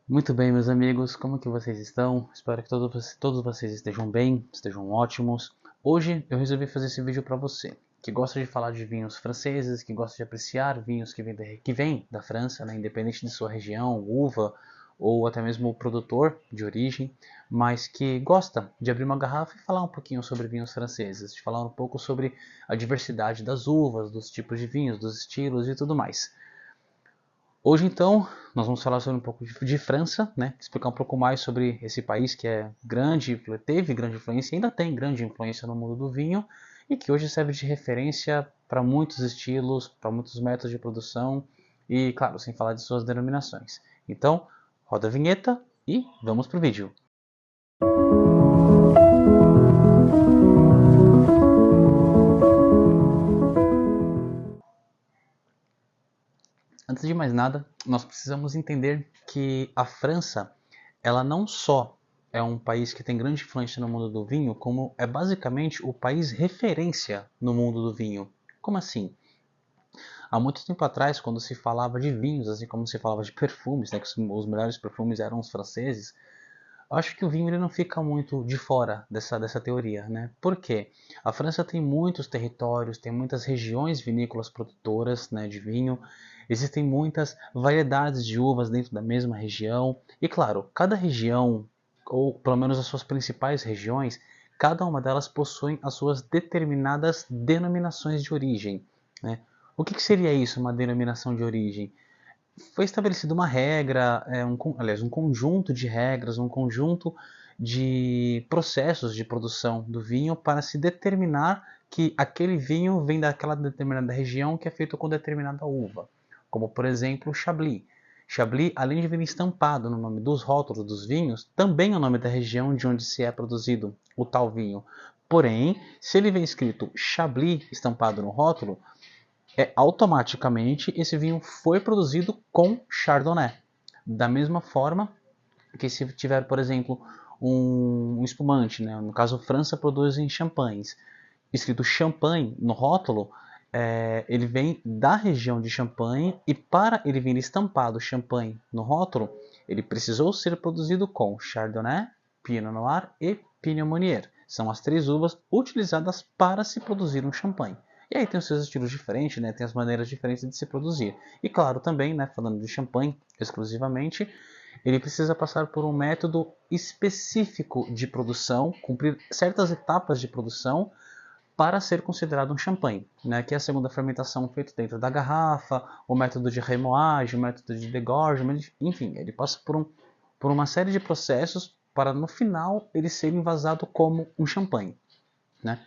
Muito bem, meus amigos, como que vocês estão? Espero que todos vocês estejam bem, estejam ótimos. Hoje eu resolvi fazer esse vídeo para você, que gosta de falar de vinhos franceses, que gosta de apreciar vinhos que vêm da França, né, independente de sua região, uva ou até mesmo o produtor de origem, mas que gosta de abrir uma garrafa e falar um pouquinho sobre vinhos franceses, de falar um pouco sobre a diversidade das uvas, dos tipos de vinhos, dos estilos e tudo mais. Hoje, então, nós vamos falar sobre um pouco de França, né? Explicar um pouco mais sobre esse país que é grande, teve grande influência, ainda tem grande influência no mundo do vinho e que hoje serve de referência para muitos estilos, para muitos métodos de produção e, claro, sem falar de suas denominações. Então, roda a vinheta e vamos para o vídeo. Antes de mais nada, nós precisamos entender que a França, ela não só é um país que tem grande influência no mundo do vinho, como é basicamente o país referência no mundo do vinho. Como assim? Há muito tempo atrás, quando se falava de vinhos, assim como se falava de perfumes, né, que os melhores perfumes eram os franceses, acho que o vinho ele não fica muito de fora dessa teoria, né? Por quê? A França tem muitos territórios, tem muitas regiões vinícolas produtoras, né, de vinho, existem muitas variedades de uvas dentro da mesma região, e claro, cada região, ou pelo menos as suas principais regiões, cada uma delas possui as suas determinadas denominações de origem, né? O que seria isso, uma denominação de origem? Foi estabelecida uma regra, aliás, um conjunto de regras, um conjunto de processos de produção do vinho para se determinar que aquele vinho vem daquela determinada região que é feito com determinada uva, como por exemplo o Chablis. Chablis, além de vir estampado no nome dos rótulos dos vinhos, também é o nome da região de onde se é produzido o tal vinho. Porém, se ele vem escrito Chablis estampado no rótulo, automaticamente esse vinho foi produzido com Chardonnay. Da mesma forma que se tiver, por exemplo, um espumante, né? No caso, França produz em champanhes, escrito Champagne no rótulo, ele vem da região de Champagne e para ele vir estampado Champagne no rótulo, ele precisou ser produzido com Chardonnay, Pinot Noir e Pinot Meunier. São as três uvas utilizadas para se produzir um champanhe. E aí tem os seus estilos diferentes, né? Tem as maneiras diferentes de se produzir. E claro, também, né, falando de champanhe exclusivamente, ele precisa passar por um método específico de produção, cumprir certas etapas de produção para ser considerado um champanhe, né? Que é a segunda fermentação feita dentro da garrafa, o método de remoagem, o método de degorgement, enfim, ele passa por uma série de processos para no final ele ser envasado como um champanhe, né?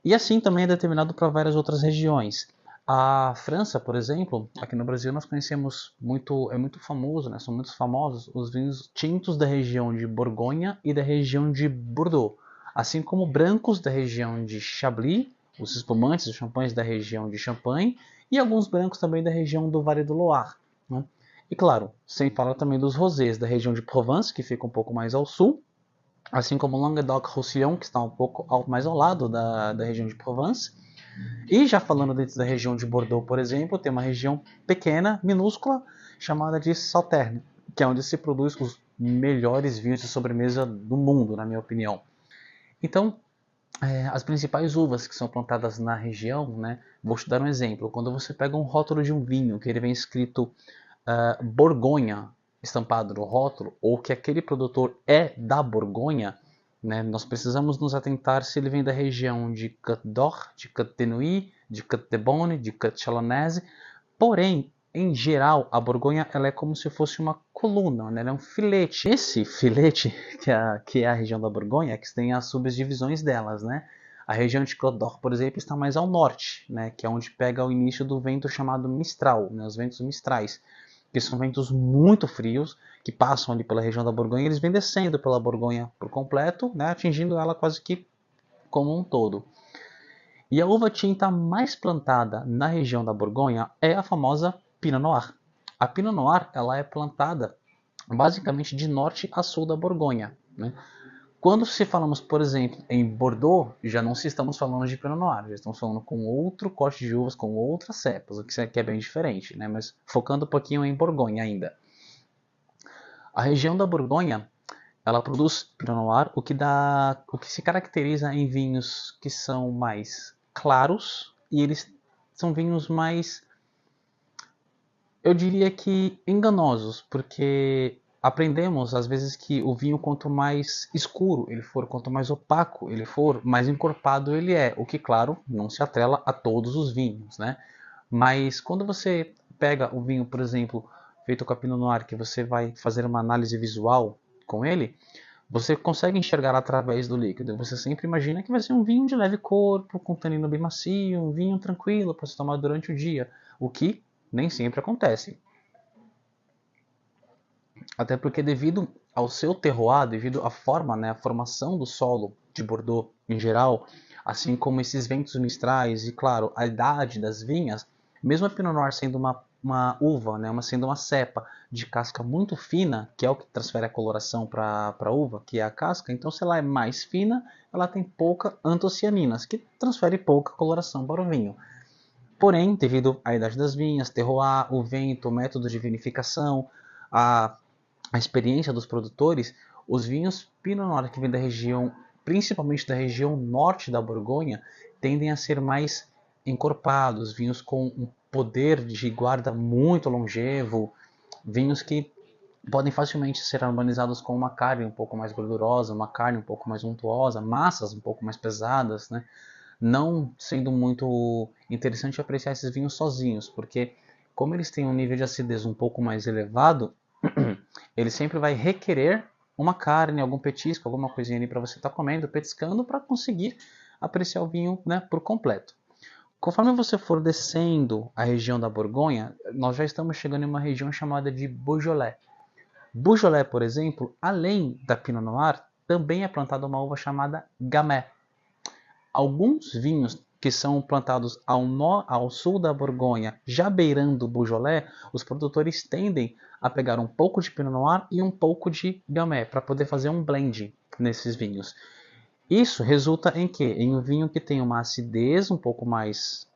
E assim também é determinado para várias outras regiões. A França, por exemplo, aqui no Brasil nós conhecemos muito, é muito famoso, né? São muito famosos os vinhos tintos da região de Borgonha e da região de Bordeaux, assim como brancos da região de Chablis, os espumantes, os champanhes da região de Champagne e alguns brancos também da região do Vale do Loire, né? E claro, sem falar também dos rosés da região de Provence, que fica um pouco mais ao sul, assim como Languedoc-Roussillon, que está um pouco mais ao lado da região de Provence. E já falando dentro da região de Bordeaux, por exemplo, tem uma região pequena, minúscula, chamada de Sauternes, que é onde se produz os melhores vinhos de sobremesa do mundo, na minha opinião. Então, as principais uvas que são plantadas na região, né? Vou te dar um exemplo. Quando você pega um rótulo de um vinho, que ele vem escrito Borgonha estampado no rótulo, ou que aquele produtor é da Borgonha, né, nós precisamos nos atentar se ele vem da região de Côte d'Or, de Côte de Nuits, de Côte de Beaune, de Côte Chalonnaise. Porém, em geral, a Borgonha ela é como se fosse uma coluna, né? Ela é um filete. Esse filete, que é a região da Borgonha, é que tem as subdivisões delas, né? A região de Côte d'Or, por exemplo, está mais ao norte, né? Que é onde pega o início do vento chamado Mistral, né? Os ventos mistrais, que são ventos muito frios, que passam ali pela região da Borgonha, e eles vêm descendo pela Borgonha por completo, né? Atingindo ela quase que como um todo. E a uva tinta mais plantada na região da Borgonha é a famosa Pinot Noir. A Pinot Noir ela é plantada basicamente de norte a sul da Borgonha, né? Quando se falamos, por exemplo, em Bordeaux, já não se estamos falando de Pinot Noir, já estamos falando com outro corte de uvas, com outras cepas, o que é bem diferente, né? Mas focando um pouquinho em Borgonha ainda. A região da Borgonha, ela produz Pinot Noir, o que se caracteriza em vinhos que são mais claros e eles são vinhos mais, eu diria que enganosos, porque aprendemos às vezes que o vinho quanto mais escuro ele for, quanto mais opaco ele for, mais encorpado ele é, o que claro, não se atrela a todos os vinhos, né? Mas quando você pega o vinho, por exemplo, feito com a Pinot Noir, que você vai fazer uma análise visual com ele, você consegue enxergar através do líquido. Você sempre imagina que vai ser um vinho de leve corpo, com tanino bem macio, um vinho tranquilo para se tomar durante o dia, o que nem sempre acontece. Até porque devido ao seu terroir, devido à forma, né, a formação do solo de Bordeaux em geral, assim como esses ventos mistrais e, claro, a idade das vinhas, mesmo a Pinot Noir sendo uma uva, né, sendo uma cepa de casca muito fina, que é o que transfere a coloração para a uva, que é a casca, então se ela é mais fina, ela tem pouca antocianinas, que transfere pouca coloração para o vinho. Porém, devido à idade das vinhas, terroir, o vento, o método de vinificação, a a experiência dos produtores, os vinhos Pinot Noir que vêm da região, principalmente da região norte da Borgonha, tendem a ser mais encorpados, vinhos com um poder de guarda muito longevo, vinhos que podem facilmente ser harmonizados com uma carne um pouco mais gordurosa, uma carne um pouco mais untuosa, massas um pouco mais pesadas, né? Não sendo muito interessante apreciar esses vinhos sozinhos, porque como eles têm um nível de acidez um pouco mais elevado, ele sempre vai requerer uma carne, algum petisco, alguma coisinha ali para você estar comendo, petiscando, para conseguir apreciar o vinho, né, por completo. Conforme você for descendo a região da Borgonha, nós já estamos chegando em uma região chamada de Beaujolais. Beaujolais, por exemplo, além da Pinot Noir, também é plantada uma uva chamada Gamay. Alguns vinhos que são plantados ao sul da Borgonha, já beirando o Beaujolais, os produtores tendem a pegar um pouco de Pinot Noir e um pouco de Gamay para poder fazer um blend nesses vinhos. Isso resulta em quê? Em um vinho que tem uma acidez um pouco mais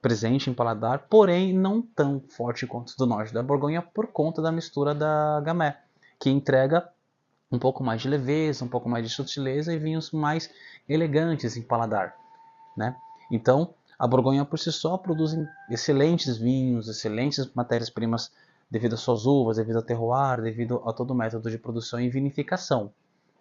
presente em paladar, porém não tão forte quanto os do norte da Borgonha por conta da mistura da Gamay, que entrega um pouco mais de leveza, um pouco mais de sutileza e vinhos mais elegantes em paladar, né? Então, a Borgonha por si só produz excelentes vinhos, excelentes matérias-primas devido às suas uvas, devido ao terroir, devido a todo o método de produção e vinificação,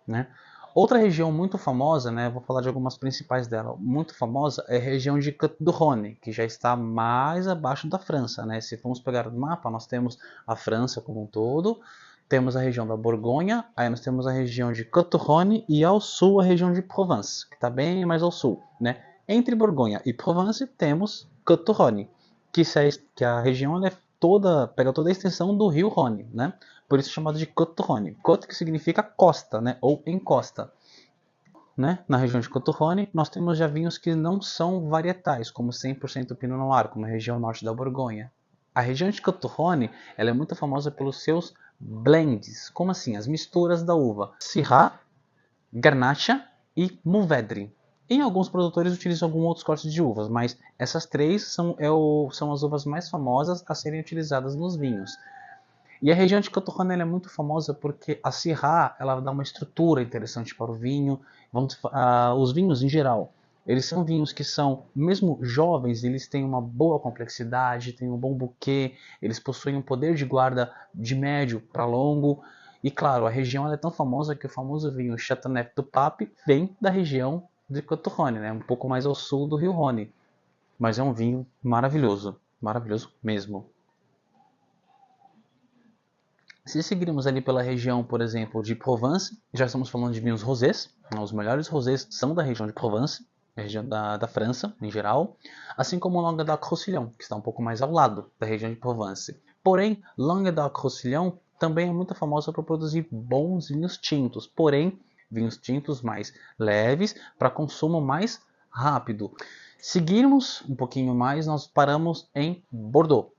né? Outra região muito famosa, né, vou falar de algumas principais dela, muito famosa é a região de Côtes-du-Rhône, que já está mais abaixo da França, né? Se formos pegar o mapa, nós temos a França como um todo, temos a região da Borgonha, aí nós temos a região de Côtes-du-Rhône e ao sul a região de Provence, que está bem mais ao sul, né? Entre Borgonha e Provence temos Côtes-du-Rhône, que a região ela é toda, pega toda a extensão do rio Rhône, né? Por isso é chamado de Côtes-du-Rhône. Côte que significa costa, né? Ou encosta. Né? Na região de Côtes-du-Rhône, nós temos já vinhos que não são varietais, como 100% Pinot Noir, como a região norte da Borgonha. A região de Côtes-du-Rhône ela é muito famosa pelos seus blends, como assim? As misturas da uva Syrah, Garnacha e Mourvèdre. Em alguns produtores utilizam alguns outros cortes de uvas, mas essas três são as uvas mais famosas a serem utilizadas nos vinhos. E a região de Côtes-du-Rhône é muito famosa porque a Syrah ela dá uma estrutura interessante para o vinho. Os vinhos em geral, eles são vinhos que são, mesmo jovens, eles têm uma boa complexidade, têm um bom bouquet, eles possuem um poder de guarda de médio para longo. E claro, a região ela é tão famosa que o famoso vinho Chateauneuf du Pape vem da região de Côtes-du-Rhône, né? Um pouco mais ao sul do rio Rhône. Mas é um vinho maravilhoso, maravilhoso mesmo. Se seguirmos ali pela região, por exemplo, de Provence, já estamos falando de vinhos rosés. Os melhores rosés são da região de Provence, a região da França em geral, assim como o Languedoc-Roussillon, que está um pouco mais ao lado da região de Provence. Porém, Languedoc-Roussillon também é muito famosa por produzir bons vinhos tintos, porém, vinhos tintos mais leves para consumo mais rápido. Seguirmos um pouquinho mais, nós paramos em Bordeaux.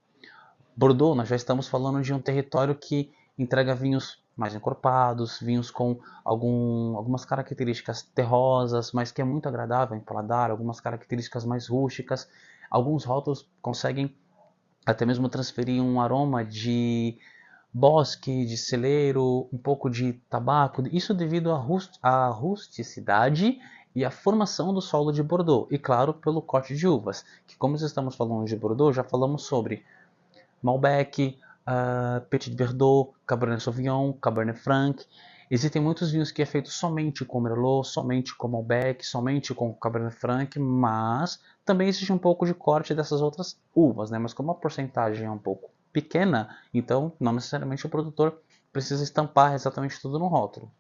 Bordeaux, nós já estamos falando de um território que entrega vinhos mais encorpados, vinhos com algumas características terrosas, mas que é muito agradável em paladar, algumas características mais rústicas. Alguns rótulos conseguem até mesmo transferir um aroma de bosque, de celeiro, um pouco de tabaco, isso devido à rusticidade e à formação do solo de Bordeaux, e claro, pelo corte de uvas, que como estamos falando de Bordeaux, já falamos sobre Malbec, Petit Verdot, Cabernet Sauvignon, Cabernet Franc. Existem muitos vinhos que é feito somente com Merlot, somente com Malbec, somente com Cabernet Franc, mas também existe um pouco de corte dessas outras uvas, né? Mas como a porcentagem é um pouco pequena, então não necessariamente o produtor precisa estampar exatamente tudo no rótulo.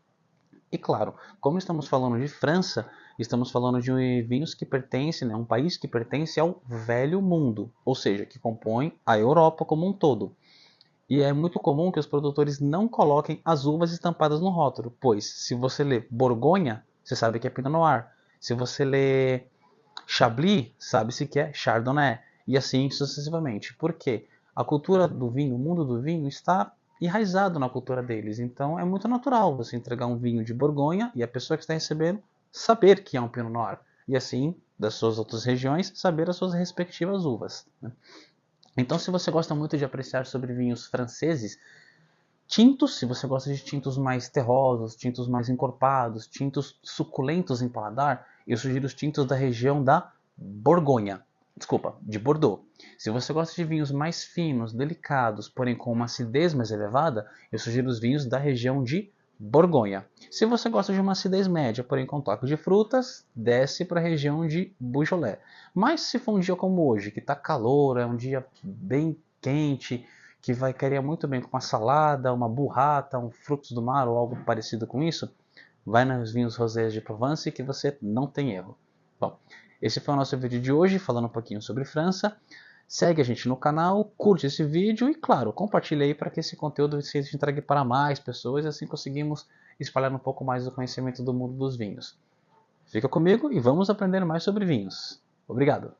E claro, como estamos falando de França, estamos falando de vinhos que pertencem, né, um país que pertence ao velho mundo, ou seja, que compõe a Europa como um todo. E é muito comum que os produtores não coloquem as uvas estampadas no rótulo, pois se você lê Borgonha, você sabe que é Pinot Noir. Se você lê Chablis, sabe-se que é Chardonnay. E assim sucessivamente. Por quê? A cultura do vinho, o mundo do vinho está enraizado na cultura deles. Então é muito natural você entregar um vinho de Borgonha e a pessoa que está recebendo saber que é um Pinot Noir. E assim, das suas outras regiões, saber as suas respectivas uvas. Né? Então, se você gosta muito de apreciar sobre vinhos franceses, tintos, se você gosta de tintos mais terrosos, tintos mais encorpados, tintos suculentos em paladar, eu sugiro os tintos da região da Borgonha. Desculpa, de Bordeaux. Se você gosta de vinhos mais finos, delicados, porém com uma acidez mais elevada, eu sugiro os vinhos da região de Borgonha. Se você gosta de uma acidez média, porém com toque de frutas, desce para a região de Beaujolais. Mas se for um dia como hoje, que está calor, é um dia bem quente, que vai querer muito bem com uma salada, uma burrata, um frutos do mar ou algo parecido com isso, vai nos vinhos rosés de Provence que você não tem erro. Bom, esse foi o nosso vídeo de hoje, falando um pouquinho sobre França. Segue a gente no canal, curte esse vídeo e, claro, compartilha aí para que esse conteúdo seja entregue para mais pessoas e assim conseguimos espalhar um pouco mais do conhecimento do mundo dos vinhos. Fica comigo e vamos aprender mais sobre vinhos. Obrigado!